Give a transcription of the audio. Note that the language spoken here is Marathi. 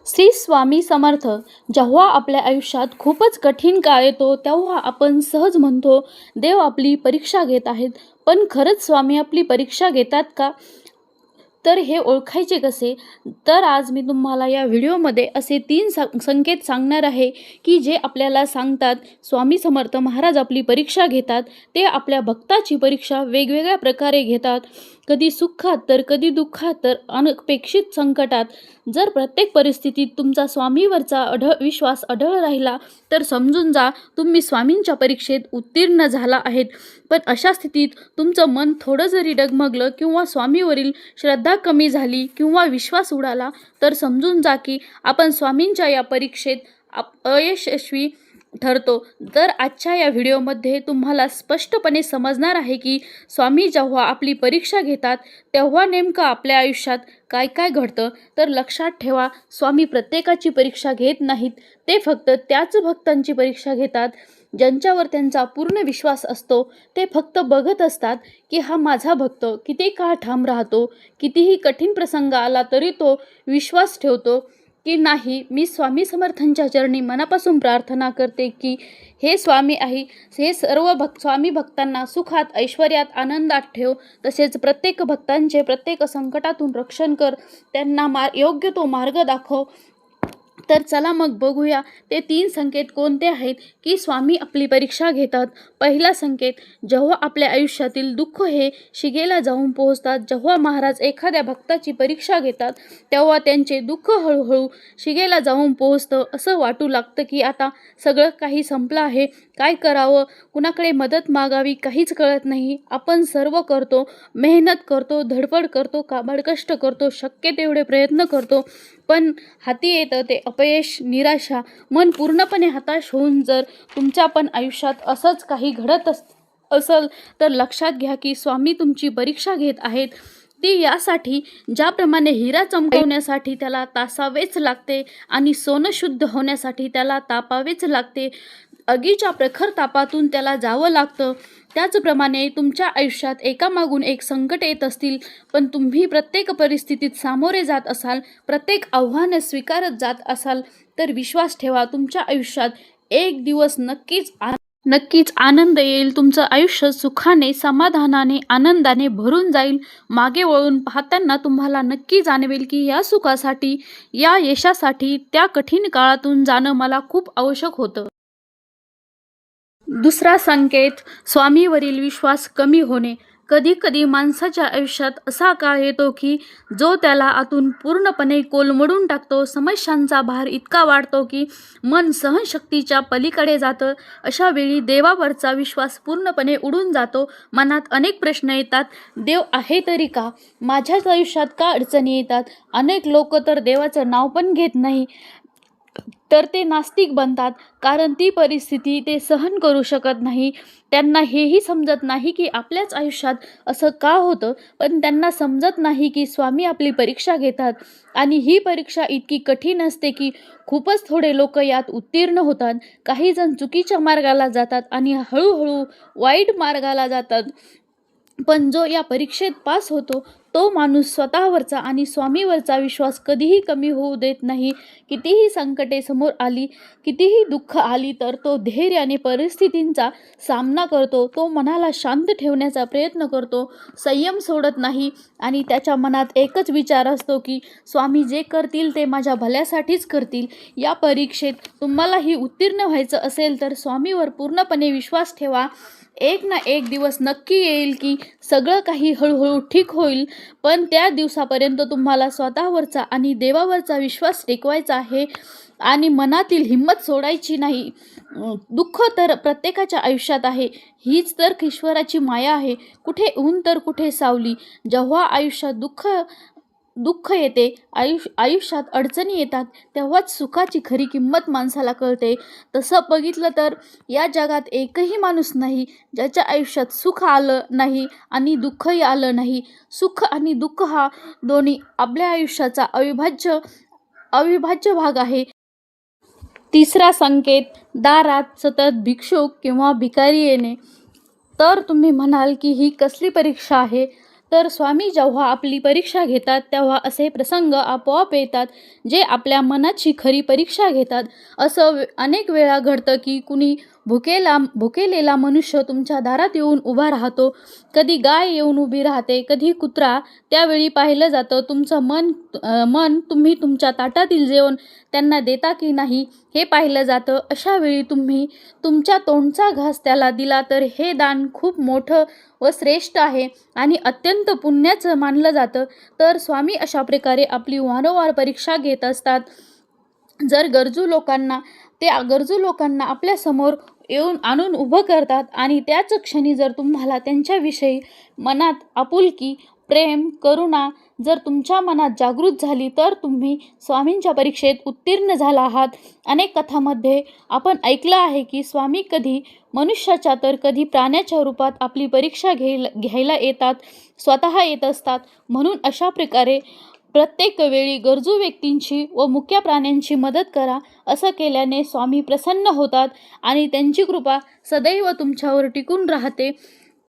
श्री स्वामी समर्थ. जेव्हा आपल्या आयुष्यात खूपच कठीण काळ येतो तेव्हा आपण सहज म्हणतो, देव आपली परीक्षा घेत आहेत. पण खरंच स्वामी आपली परीक्षा घेतात का? तर हे ओळखायचे कसे? तर आज मी तुम्हाला या व्हिडिओमध्ये असे 3 संकेत सांगणार आहे, की जे आपल्याला सांगतात स्वामी समर्थ महाराज आपली परीक्षा घेतात. ते आपल्या भक्ताची परीक्षा वेगवेगळ्या प्रकारे घेतात. कधी सुखात तर कधी दुःखात तर अनपेक्षित संकटात. जर प्रत्येक परिस्थितीत तुमचा स्वामीवरचा विश्वास अढळ राहिला तर समजून जा तुम्ही स्वामींच्या परीक्षेत उत्तीर्ण झाला आहेत. पण अशा स्थितीत तुमचं मन थोडं जरी डगमगलं किंवा स्वामीवरील श्रद्धा कमी झाली किंवा विश्वास उडाला तर समजून जा की आपण स्वामींच्या या परीक्षेत अयशस्वी ठरतो. तर आजच्या या व्हिडिओमध्ये तुम्हाला स्पष्टपणे समजणार आहे की स्वामी जेव्हा आपली परीक्षा घेतात तेव्हा नेमकं आपल्या आयुष्यात काय काय घडतं. तर लक्षात ठेवा, स्वामी प्रत्येकाची परीक्षा घेत नाहीत. ते फक्त त्याच भक्तांची परीक्षा घेतात ज्यांच्यावर त्यांचा पूर्ण विश्वास असतो. ते फक्त बघत असतात की हा माझा भक्त किती काळ ठाम राहतो, कितीही कठीण प्रसंग आला तरी तो विश्वास ठेवतो की नाही. मी स्वामी समर्थांच्या चरणी मनापासून प्रार्थना करते की हे स्वामी आहे, हे सर्व स्वामी भक्तांना सुखात, ऐश्वर्यात, आनंदात ठेव. तसेच प्रत्येक भक्तांचे प्रत्येक संकटातून रक्षण कर, त्यांना योग्य तो मार्ग दाखव. तर चला मग बघूया ते 3 संकेत कोणते आहेत की स्वामी आपली परीक्षा घेतात. पहिला संकेत, जेव्हा आपल्या आयुष्यातील दुःख हे शिगेला जाऊन पोहोचतात. जेव्हा महाराज एखाद्या भक्ताची परीक्षा घेतात तेव्हा त्यांचे दुःख हळूहळू शिगेला जाऊन पोहोचतं. असं वाटू लागतं की आता सगळं काही संपलं आहे. काय करावं, कुणाकडे मदत मागावी काहीच कळत नाही. आपण सर्व करतो, मेहनत करतो, धडपड करतो, काबाड कष्ट करतो, शक्य तेवढे प्रयत्न करतो, पण हाती येतं ते अपयश, निराशा. मन पूर्णपणे हताश होऊन जर तुमच्या पण आयुष्यात असंच काही घडत असेल तर लक्षात घ्या की स्वामी तुमची परीक्षा घेत आहेत. ती यासाठी, ज्याप्रमाणे हिरा चमकवण्यासाठी त्याला तासावेच लागते आणि सोनं शुद्ध होण्यासाठी त्याला तापावेच लागते. आगीच्या प्रखर तापातून त्याला जावं लागतं. त्याचप्रमाणे तुमच्या आयुष्यात एकामागून एक संकट येत असतील, पण तुम्ही प्रत्येक परिस्थितीत सामोरे जात असाल, प्रत्येक आव्हान स्वीकारत जात असाल, तर विश्वास ठेवा तुमच्या आयुष्यात एक दिवस नक्कीच आनंद येईल. तुमचं आयुष्य सुखाने, समाधानाने, आनंदाने भरून जाईल. मागे वळून पाहताना तुम्हाला नक्की जाणवेल की या सुखासाठी, या यशासाठी त्या कठीण काळातून जाणं मला खूप आवश्यक होतं. दुसरा संकेत, स्वामीवरील विश्वास कमी होणे. कधी कधी माणसाच्या आयुष्यात असा काळ येतो की जो त्याला आतून पूर्णपणे कोलमडून टाकतो. समस्यांचा भार इतका वाढतो की मन सहनशक्तीच्या पलीकडे जातं. अशा वेळी देवावरचा विश्वास पूर्णपणे उडून जातो. मनात अनेक प्रश्न येतात. देव आहे तरी का? माझ्याच आयुष्यात का अडचणी येतात? अनेक लोक तर देवाचं नाव पण घेत नाही, तर ते नास्तिक बनतात, कारण ती परिस्थिती ते सहन करू शकत नाही. त्यांना हेही समजत नाही की आपल्याच आयुष्यात असं का होतं. पण त्यांना समजत नाही की स्वामी आपली परीक्षा घेतात आणि ही परीक्षा इतकी कठीण असते की खूपच थोडे लोक यात उत्तीर्ण होतात. काही जण चुकीच्या मार्गाला जातात आणि हळूहळू वाईट मार्गाला जातात. पण जो या परीक्षेत पास होतो तो माणूस स्वतःवरचा आणि स्वामीवरचा विश्वास कधीही कमी होऊ देत नाही. कितीही संकटे समोर आली, कितीही दुःख आली, तर तो धैर्याने परिस्थितींचा सामना करतो. तो मनाला शांत ठेवण्याचा प्रयत्न करतो, संयम सोडत नाही आणि त्याच्या मनात एकच विचार असतो की स्वामी जे करतील ते माझ्या भल्यासाठीच करतील. या परीक्षेत तुम्हालाही उत्तीर्ण व्हायचं असेल तर स्वामीवर पूर्णपणे विश्वास ठेवा. एक ना एक दिवस नक्की येईल की सगळं काही हळूहळू ठीक होईल. पण त्या दिवसापर्यंत तुम्हाला स्वतःवरचा आणि देवावरचा विश्वास टिकवायचा आहे आणि मनातील हिंमत सोडायची नाही. दुःख तर प्रत्येकाच्या आयुष्यात आहे. हीच तर ईश्वराची माया आहे. कुठे ऊन तर कुठे सावली. जेव्हा आयुष्यात दुःख येते, आयुष्यात अडचणी येतात, तेव्हाच सुखाची खरी किंमत माणसाला कळते. तसं बघितलं तर या जगात एकही माणूस नाही ज्याच्या आयुष्यात सुख आलं नाही आणि दुःखही आलं नाही. सुख आणि दुःख हा दोन्ही आपल्या आयुष्याचा अविभाज्य भाग आहे. तिसरा संकेत, दारात सतत भिक्षुक किंवा भिकारी येणे. तर तुम्ही म्हणाल की ही कसली परीक्षा आहे? तर स्वामी जेव्हा आपली परीक्षा घेतात तेव्हा असे प्रसंग आपोआप येतात जे आपल्या मनाची खरी परीक्षा घेतात. असं अनेक वेळा घडतं की कुणी भुकेलेला मनुष्य तुमच्या दारात येऊन उभा राहतो. कधी गाय येऊन उभी राहते, कधी कुत्रा. त्यावेळी पाहिलं जातं तुमचं मन तुम्ही तुमच्या ताटातील जेवण त्यांना देता की नाही हे पाहिलं जातं. अशा वेळी तुम्ही तुमच्या तोंडचा घास त्याला दिला तर हे दान खूप मोठं व श्रेष्ठ आहे आणि अत्यंत पुण्याचं मानलं जातं. तर स्वामी अशा प्रकारे आपली वारंवार परीक्षा घेत असतात. जर गरजू लोकांना आपल्यासमोर आणून उभं करतात आणि त्याच क्षणी जर तुम्हाला त्यांच्याविषयी मनात आपुलकी, प्रेम, करुणा जर तुमच्या मनात जागृत झाली तर तुम्ही स्वामींच्या परीक्षेत उत्तीर्ण झाला आहात. अनेक कथांमध्ये आपण ऐकलं आहे की स्वामी कधी मनुष्याच्या तर कधी प्राण्याच्या रूपात आपली परीक्षा घ्यायला येतात, स्वतः येत असतात. म्हणून अशा प्रकारे प्रत्येक वेळी गरजू व्यक्तींची व मुक्या प्राण्यांची मदत करा. असं केल्याने स्वामी प्रसन्न होतात आणि त्यांची कृपा सदैव तुमच्यावर टिकून राहते.